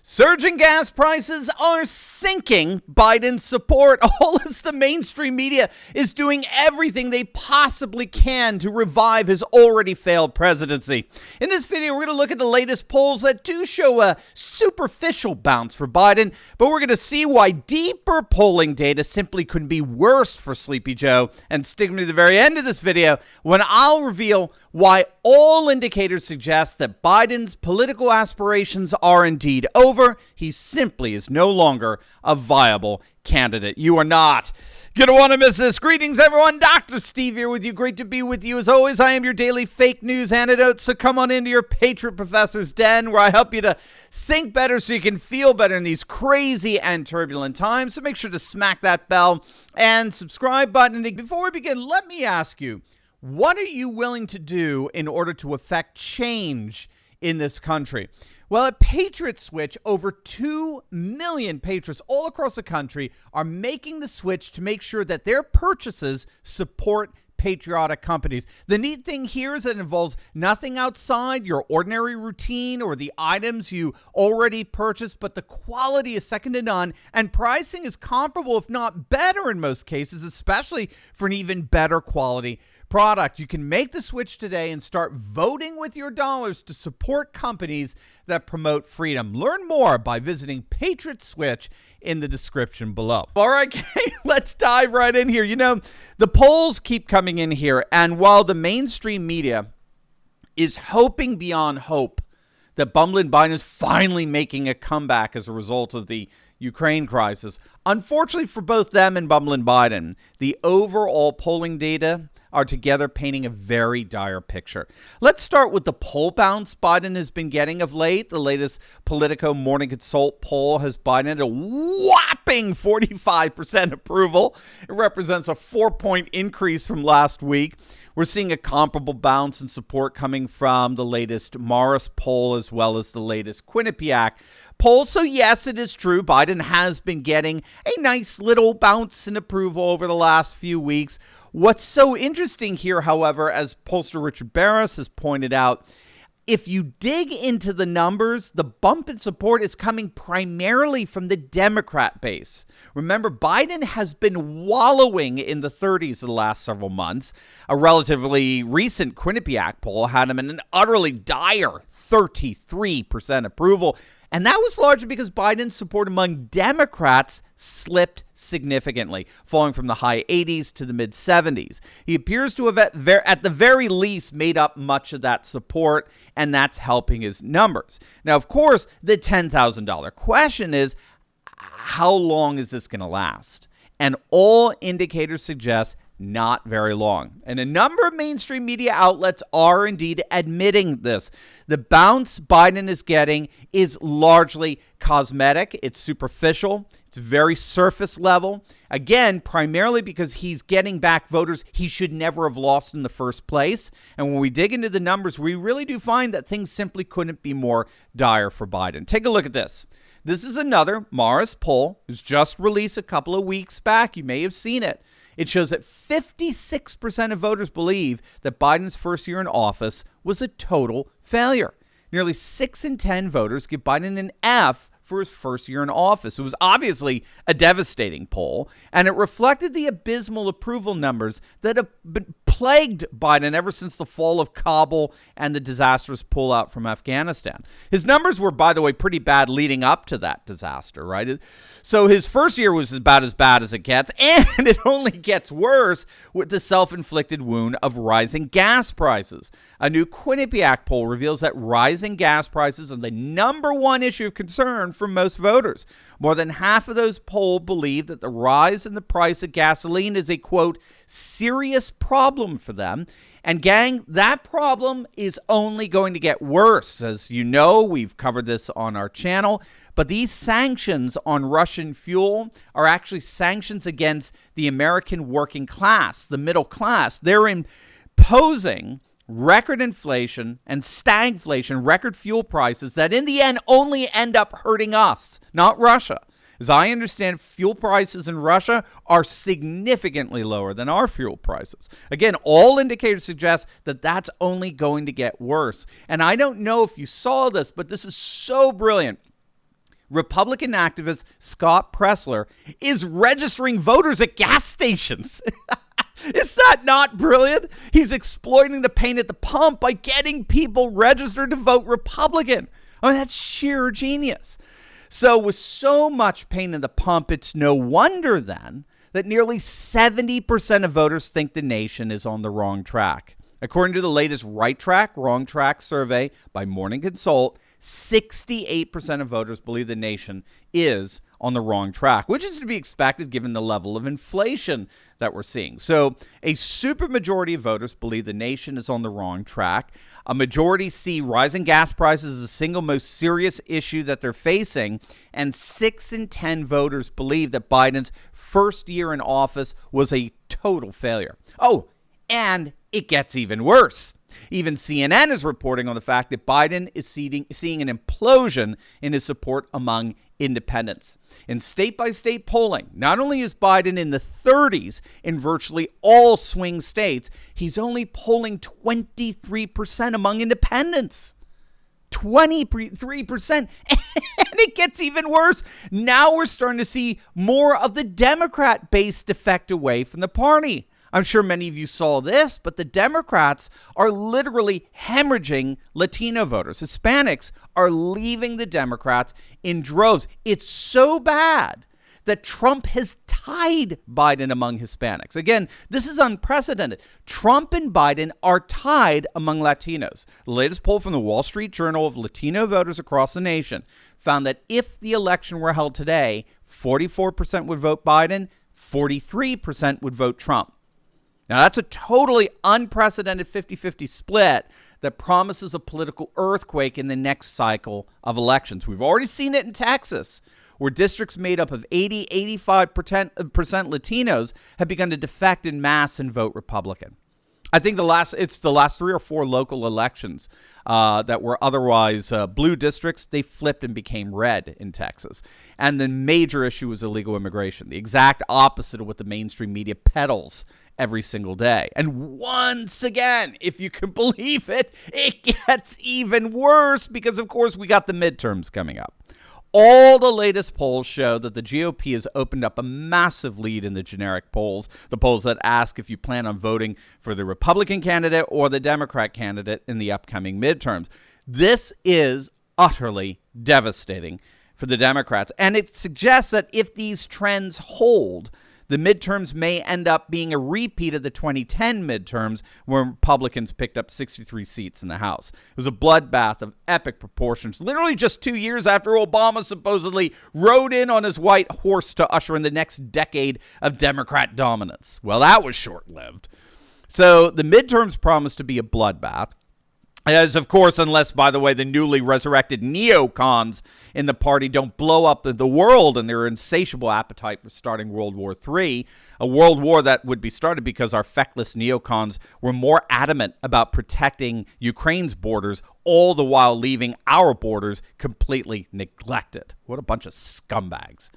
Surging gas prices are sinking Biden's support, all as the mainstream media is doing everything they possibly can to revive his already failed presidency. In this video, we're going to look at the latest polls that do show a superficial bounce for Biden, but we're going to see why deeper polling data simply couldn't be worse for Sleepy Joe. And stick me to the very end of this video when I'll reveal why all indicators suggest that Biden's political aspirations are indeed over. He simply is no longer a viable candidate. You are not going to want to miss this. Greetings, everyone. Dr. Steve here with you. Great to be with you. As always, I am your daily fake news antidote. So come on into your Patriot Professor's Den, where I help you to think better so you can feel better in these crazy and turbulent times. So make sure to smack that bell and subscribe button. And before we begin, let me ask you, what are you willing to do in order to affect change in this country? Well, at Patriot Switch, over 2 million patriots all across the country are making the switch to make sure that their purchases support patriotic companies. The neat thing here is that it involves nothing outside your ordinary routine or the items you already purchased, but the quality is second to none, and pricing is comparable, if not better in most cases, especially for an even better quality product. You can make the switch today and start voting with your dollars to support companies that promote freedom. Learn more by visiting Patriot Switch in the description below. All right, let's dive right in here. You know, the polls keep coming in here, and while the mainstream media is hoping beyond hope that bumbling Biden is finally making a comeback as a result of the Ukraine crisis, unfortunately for both them and bumbling Biden, the overall polling data are together painting a very dire picture. Let's start with the poll bounce Biden has been getting of late. The latest Politico Morning Consult poll has Biden at a whopping 45% approval. It represents a 4-point increase from last week. We're seeing a comparable bounce in support coming from the latest Morris poll as well as the latest Quinnipiac poll. So yes, it is true. Biden has been getting a nice little bounce in approval over the last few weeks. What's so interesting here, however, as pollster Richard Barris has pointed out, if you dig into the numbers, the bump in support is coming primarily from the Democrat base. Remember, Biden has been wallowing in the 30s the last several months. A relatively recent Quinnipiac poll had him in an utterly dire 33% approval. And that was largely because Biden's support among Democrats slipped significantly, falling from the high 80s to the mid 70s. He appears to have at the very least made up much of that support, and that's helping his numbers. Now, of course, the $10,000 question is, how long is this going to last? And all indicators suggest not very long. And a number of mainstream media outlets are indeed admitting this. The bounce Biden is getting is largely cosmetic. It's superficial. It's very surface level. Again, primarily because he's getting back voters he should never have lost in the first place. And when we dig into the numbers, we really do find that things simply couldn't be more dire for Biden. Take a look at this. This is another Morris poll. It was just released a couple of weeks back. You may have seen it. It shows that 56% of voters believe that Biden's first year in office was a total failure. Nearly 6 in 10 voters give Biden an F for his first year in office. It was obviously a devastating poll, and it reflected the abysmal approval numbers that have been plagued Biden ever since the fall of Kabul and the disastrous pullout from Afghanistan. His numbers were, by the way, pretty bad leading up to that disaster, right? So his first year was about as bad as it gets, and it only gets worse with the self-inflicted wound of rising gas prices. A new Quinnipiac poll reveals that rising gas prices are the number one issue of concern for most voters. More than half of those polled believe that the rise in the price of gasoline is a, quote, serious problem for them. And gang, that problem is only going to get worse. As you know, we've covered this on our channel, but these sanctions on Russian fuel are actually sanctions against the American working class, the middle class. They're imposing record inflation and stagflation, record fuel prices that in the end only end up hurting us, not Russia. As I understand, fuel prices in Russia are significantly lower than our fuel prices. Again, all indicators suggest that that's only going to get worse. And I don't know if you saw this, but this is so brilliant. Republican activist Scott Pressler is registering voters at gas stations. Is that not brilliant? He's exploiting the pain at the pump by getting people registered to vote Republican. I mean, that's sheer genius. So with so much pain in the pump, it's no wonder then that nearly 70% of voters think the nation is on the wrong track. According to the latest Right Track, Wrong Track survey by Morning Consult, 68% of voters believe the nation is on the wrong track, which is to be expected given the level of inflation that we're seeing. So a supermajority of voters believe the nation is on the wrong track. A majority see rising gas prices as the single most serious issue that they're facing. And 6 in 10 voters believe that Biden's first year in office was a total failure. Oh, and it gets even worse. Even CNN is reporting on the fact that Biden is seeing an implosion in his support among independents. In state-by-state polling, not only is Biden in the 30s in virtually all swing states, he's only polling 23% among independents. 23%. And it gets even worse. Now we're starting to see more of the Democrat base defect away from the party. I'm sure many of you saw this, but the Democrats are literally hemorrhaging Latino voters. Hispanics are leaving the Democrats in droves. It's so bad that Trump has tied Biden among Hispanics. Again, this is unprecedented. Trump and Biden are tied among Latinos. The latest poll from the Wall Street Journal of Latino voters across the nation found that if the election were held today, 44% would vote Biden, 43% would vote Trump. Now, that's a totally unprecedented 50-50 split that promises a political earthquake in the next cycle of elections. We've already seen it in Texas, where districts made up of 85% Latinos have begun to defect en masse and vote Republican. I think it's the last 3 or 4 local elections that were otherwise blue districts. They flipped and became red in Texas. And the major issue was illegal immigration, the exact opposite of what the mainstream media peddles every single day. And once again, if you can believe it, it gets even worse because, of course, we got the midterms coming up. All the latest polls show that the GOP has opened up a massive lead in the generic polls, the polls that ask if you plan on voting for the Republican candidate or the Democrat candidate in the upcoming midterms. This is utterly devastating for the Democrats, and it suggests that if these trends hold, the midterms may end up being a repeat of the 2010 midterms where Republicans picked up 63 seats in the House. It was a bloodbath of epic proportions, literally just 2 years after Obama supposedly rode in on his white horse to usher in the next decade of Democrat dominance. Well, that was short-lived. So the midterms promised to be a bloodbath. As, of course, unless, by the way, the newly resurrected neocons in the party don't blow up the world and their insatiable appetite for starting World War III, a world war that would be started because our feckless neocons were more adamant about protecting Ukraine's borders, all the while leaving our borders completely neglected. What a bunch of scumbags.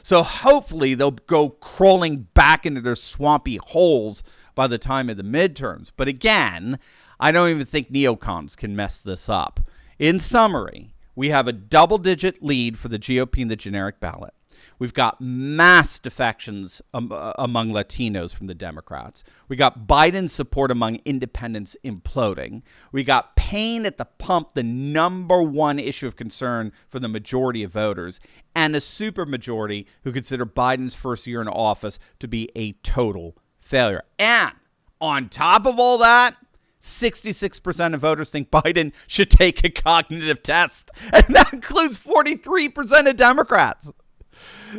So hopefully they'll go crawling back into their swampy holes by the time of the midterms. But again, I don't even think neocons can mess this up. In summary, we have a double-digit lead for the GOP in the generic ballot. We've got mass defections among Latinos from the Democrats. We got Biden's support among independents imploding. We got pain at the pump, the number one issue of concern for the majority of voters, and a supermajority who consider Biden's first year in office to be a total failure. And on top of all that, 66% of voters think Biden should take a cognitive test, and that includes 43% of Democrats.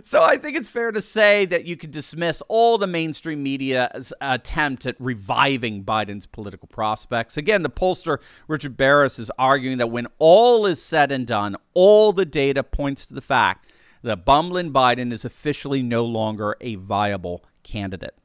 So I think it's fair to say that you could dismiss all the mainstream media's attempt at reviving Biden's political prospects. Again, the pollster Richard Barris is arguing that when all is said and done, all the data points to the fact that bumbling Biden is officially no longer a viable candidate.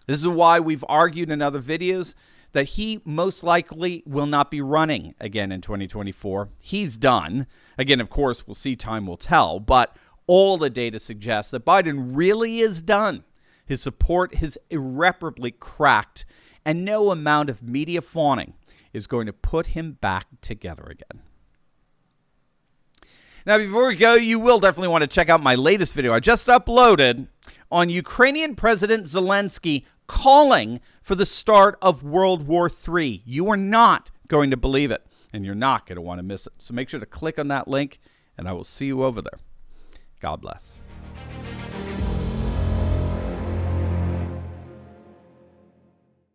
This is why we've argued in other videos that he most likely will not be running again in 2024. He's done. Again, of course, we'll see, time will tell, but all the data suggests that Biden really is done. His support has irreparably cracked, and no amount of media fawning is going to put him back together again. Now, before we go, you will definitely want to check out my latest video I just uploaded on Ukrainian President Zelensky calling for the start of World War III. You are not going to believe it, and you're not going to want to miss it. So make sure to click on that link, and I will see you over there. God bless.